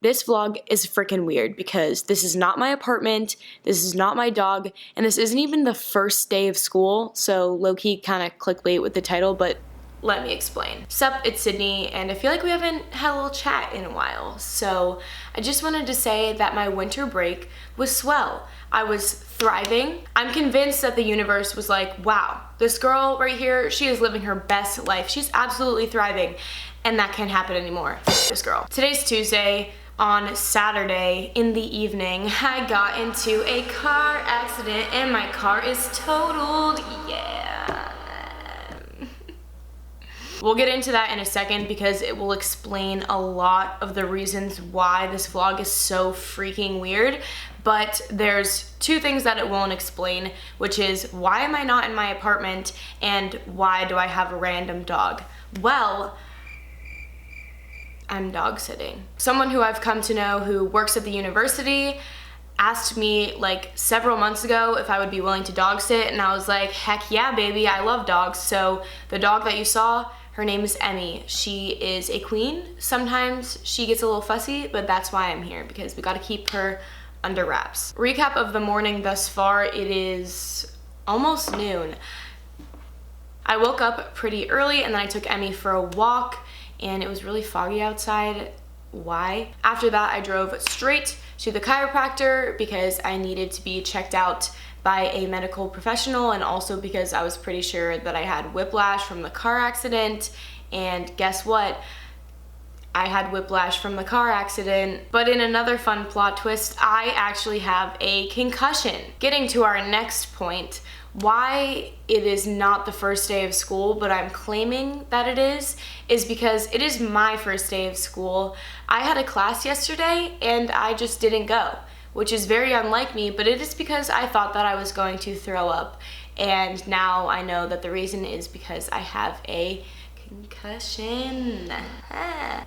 This vlog is freaking weird because this is not my apartment, this is not my dog, and this isn't even the first day of school, so low-key kind of clickbait with the title, but let me explain. Sup, it's Sydney, and I feel like we haven't had a little chat in a while, so I just wanted to say that my winter break was swell. I was thriving. I'm convinced that the universe was like, wow, this girl right here, she is living her best life. She's absolutely thriving, and that can't happen anymore. This girl. Today's Tuesday. On Saturday in the evening, I got into a car accident and my car is totaled, yeah. We'll get into that in a second because it will explain a lot of the reasons why this vlog is so freaking weird, but there's two things that it won't explain, which is why am I not in my apartment and why do I have a random dog? Well, I'm dog sitting. Someone who I've come to know who works at the university asked me like several months ago if I would be willing to dog sit, and I was like, heck yeah, baby, I love dogs. So the dog that you saw, her name is Emmy. She is a queen. Sometimes she gets a little fussy, but that's why I'm here, because we gotta keep her under wraps. Recap of the morning thus far, it is almost noon. I woke up pretty early and then I took Emmy for a walk, and it was really foggy outside. Why? After that, I drove straight to the chiropractor because I needed to be checked out by a medical professional, and also because I was pretty sure that I had whiplash from the car accident. And guess what? I had whiplash from the car accident. But in another fun plot twist, I actually have a concussion. Getting to our next point, why it is not the first day of school, but I'm claiming that it is because it is my first day of school. I had a class yesterday and I just didn't go, which is very unlike me, but it is because I thought that I was going to throw up. And now I know that the reason is because I have a concussion.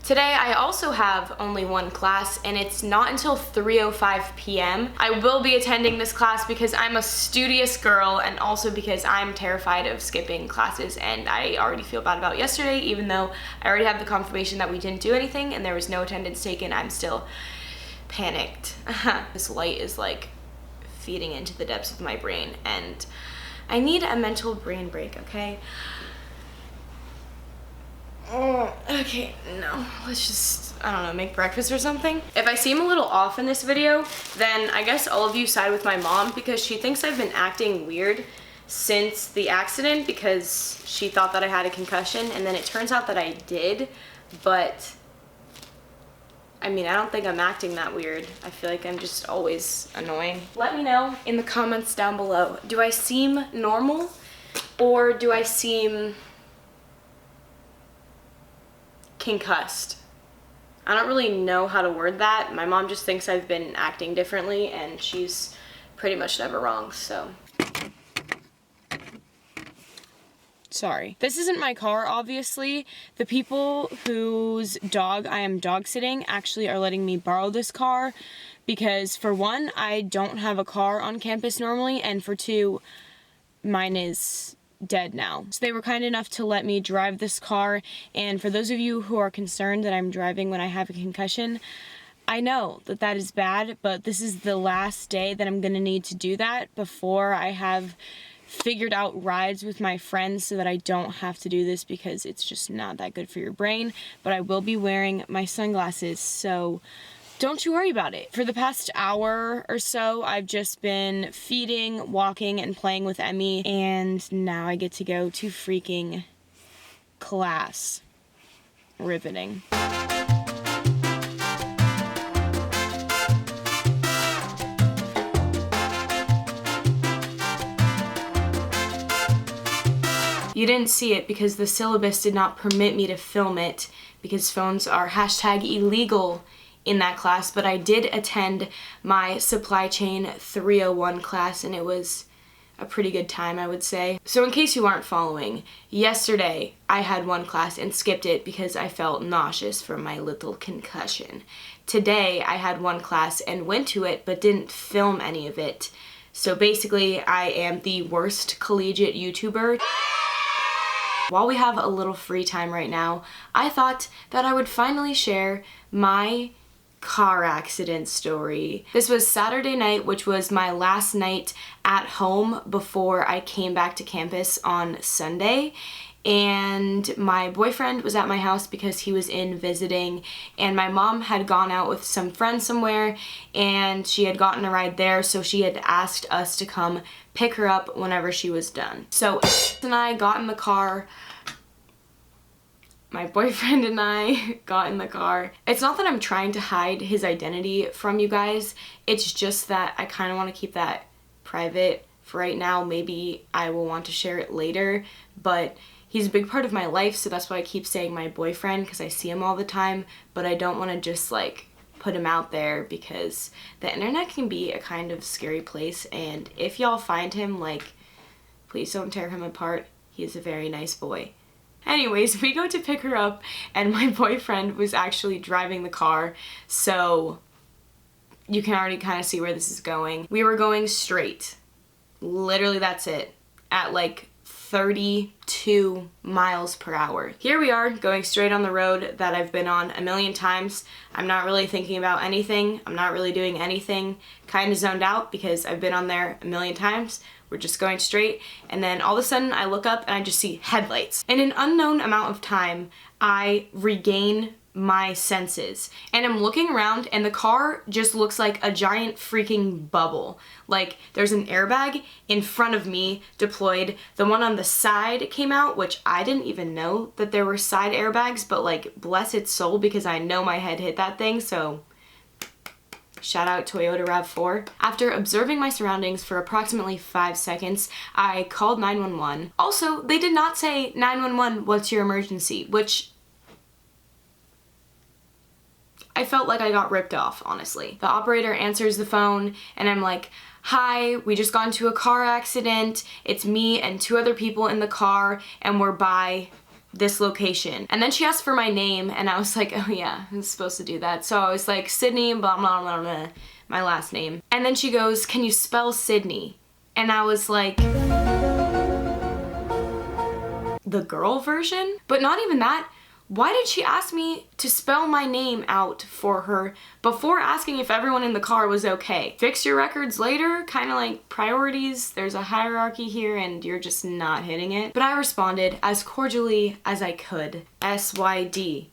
Today I also have only one class, and it's not until 3:05 p.m. I will be attending this class because I'm a studious girl, and also because I'm terrified of skipping classes, and I already feel bad about yesterday. Even though I already have the confirmation that we didn't do anything and there was no attendance taken, I'm still panicked. This light is like feeding into the depths of my brain, and I need a mental brain break, okay? Okay, no, let's just, I don't know, make breakfast or something. If I seem a little off in this video, then I guess all of you side with my mom, because she thinks I've been acting weird since the accident because she thought that I had a concussion, and then it turns out that I did, but I mean, I don't think I'm acting that weird. I feel like I'm just always annoying. Let me know in the comments down below. Do I seem normal, or do I seem concussed? I don't really know how to word that. My mom just thinks I've been acting differently, and she's pretty much never wrong, so. Sorry. This isn't my car, obviously. The people whose dog I am dog sitting actually are letting me borrow this car because, for one, I don't have a car on campus normally, and for two, mine is dead now. So they were kind enough to let me drive this car, and for those of you who are concerned that I'm driving when I have a concussion, I know that that is bad, but this is the last day that I'm gonna need to do that before I have figured out rides with my friends so that I don't have to do this, because it's just not that good for your brain. But I will be wearing my sunglasses, so don't you worry about it. For the past hour or so, I've just been feeding, walking, and playing with Emmy, and now I get to go to freaking class. Riveting. You didn't see it because the syllabus did not permit me to film it because phones are #illegal in that class, but I did attend my supply chain 301 class, and it was a pretty good time, I would say. So in case you aren't following, yesterday I had one class and skipped it because I felt nauseous from my little concussion. Today I had one class and went to it but didn't film any of it. So basically I am the worst collegiate YouTuber. While we have a little free time right now, I thought that I would finally share my car accident story. This was Saturday night, which was my last night at home before I came back to campus on Sunday. And my boyfriend was at my house because he was in visiting, and my mom had gone out with some friends somewhere and she had gotten a ride there, so she had asked us to come pick her up whenever she was done. So and I got in the car. My boyfriend and I got in the car. It's not that I'm trying to hide his identity from you guys, it's just that I kind of want to keep that private for right now. Maybe I will want to share it later, but he's a big part of my life, so that's why I keep saying my boyfriend, because I see him all the time, but I don't want to just like put him out there because the internet can be a kind of scary place, and if y'all find him, like, please don't tear him apart. He is a very nice boy. Anyways, we go to pick her up and my boyfriend was actually driving the car, so you can already kind of see where this is going. We were going straight. Literally, that's it. At like 32 miles per hour. Here we are going straight on the road that I've been on a million times. I'm not really thinking about anything. I'm not really doing anything. Kind of zoned out because I've been on there a million times. We're just going straight, and then all of a sudden I look up and I just see headlights. In an unknown amount of time, I regain my senses, and I'm looking around and the car just looks like a giant freaking bubble. Like, there's an airbag in front of me deployed. The one on the side came out, which I didn't even know that there were side airbags, but like, bless its soul, because I know my head hit that thing, so shout out Toyota RAV4. After observing my surroundings for approximately 5 seconds, I called 911. Also, they did not say, 911, what's your emergency? Which I felt like I got ripped off, honestly. The operator answers the phone and I'm like, hi, we just got into a car accident. It's me and 2 other people in the car and we're by this location. And then she asked for my name and I was like, oh yeah, I was supposed to do that. So I was like, Sydney, blah, blah, blah, blah, my last name. And then she goes, can you spell Sydney? And I was like, the girl version? But not even that. Why did she ask me to spell my name out for her before asking if everyone in the car was okay? Fix your records later, kind of like priorities. There's a hierarchy here and you're just not hitting it. But I responded as cordially as I could. SYDNEY.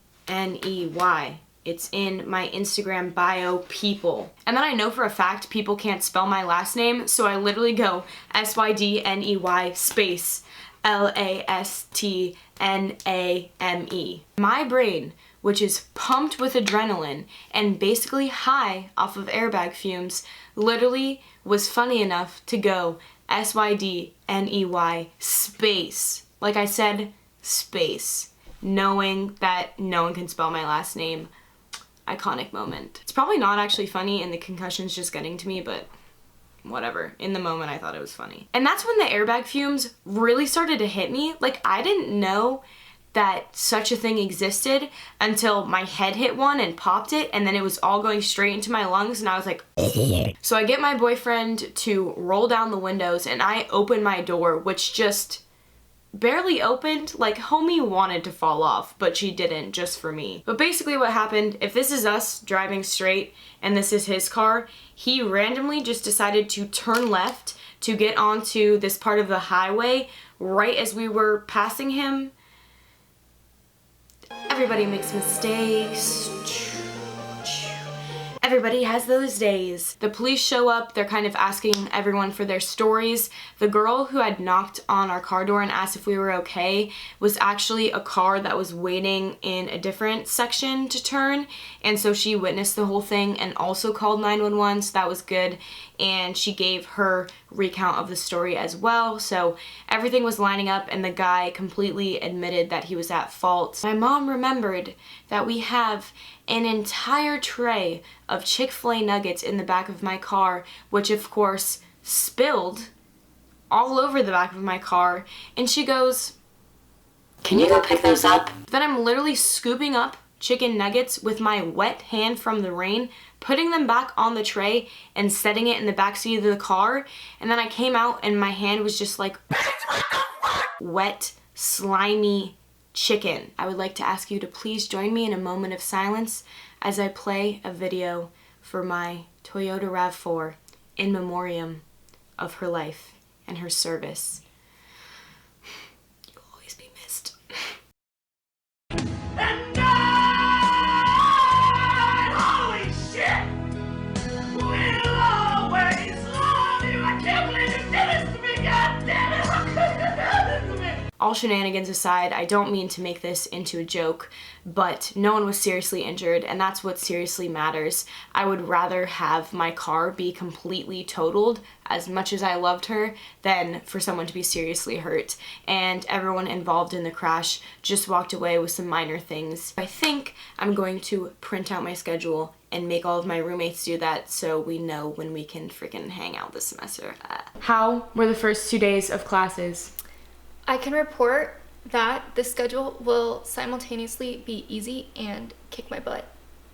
It's in my Instagram bio, people. And then I know for a fact people can't spell my last name, so I literally go SYDNEY space LASTNAME. My brain, which is pumped with adrenaline and basically high off of airbag fumes, literally was funny enough to go SYDNEY space. Like I said, space. Knowing that no one can spell my last name. Iconic moment. It's probably not actually funny and the concussion's just getting to me, but whatever. In the moment, I thought it was funny. And that's when the airbag fumes really started to hit me. Like, I didn't know that such a thing existed until my head hit one and popped it, and then it was all going straight into my lungs, and I was like, so I get my boyfriend to roll down the windows, and I open my door, which just barely opened. Like, homie wanted to fall off, but she didn't, just for me. But basically what happened, if this is us driving straight and this is his car, he randomly just decided to turn left to get onto this part of the highway right as we were passing him. Everybody makes mistakes. Everybody has those days. The police show up, they're kind of asking everyone for their stories. The girl who had knocked on our car door and asked if we were okay was actually a car that was waiting in a different section to turn, and so she witnessed the whole thing and also called 911, so that was good, and she gave her recount of the story as well, so everything was lining up and the guy completely admitted that he was at fault. My mom remembered that we have an entire tray of Chick-fil-A nuggets in the back of my car, which of course spilled all over the back of my car, and she goes, can you go pick those up? Then I'm literally scooping up chicken nuggets with my wet hand from the rain, putting them back on the tray and setting it in the backseat of the car, and then I came out and my hand was just like wet, slimy chicken. I would like to ask you to please join me in a moment of silence as I play a video for my Toyota RAV4 in memoriam of her life and her service. You'll always be missed. And holy shit! We'll always love you! I can't believe you did this to me, god damn it! How could you do this to me? All shenanigans aside, I don't mean to make this into a joke, but no one was seriously injured, and that's what seriously matters. I would rather have my car be completely totaled, as much as I loved her, than for someone to be seriously hurt. And everyone involved in the crash just walked away with some minor things. I think I'm going to print out my schedule and make all of my roommates do that so we know when we can freaking hang out this semester. How were the first 2 days of classes? I can report that the schedule will simultaneously be easy and kick my butt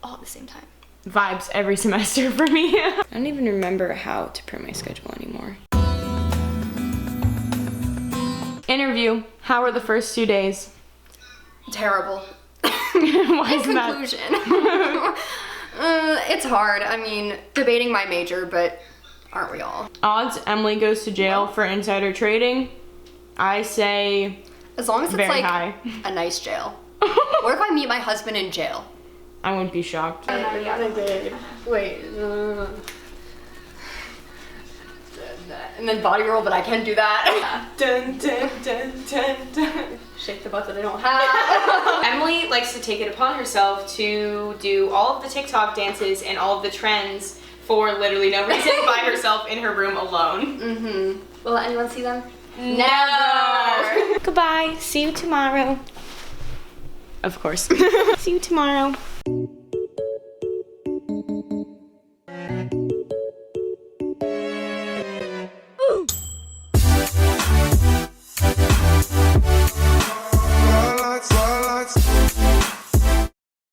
all at the same time. Vibes every semester for me. I don't even remember how to print my schedule anymore. Interview. How were the first 2 days? Terrible. Why is that? Conclusion. It's hard. I mean, debating my major, but aren't we all? Odds Emily goes to jail for insider trading. I say As long as it's very like high. a nice jail. What if I meet my husband in jail? I wouldn't be shocked. Wait. And then body roll, but I can't do that. Dun, dun, dun, dun, dun. Shake the butt that I don't have. Emily likes to take it upon herself to do all of the TikTok dances and all of the trends for literally no reason by herself in her room alone. Mm-hmm. Will anyone see them? Never. Goodbye. See you tomorrow. Of course. See you tomorrow.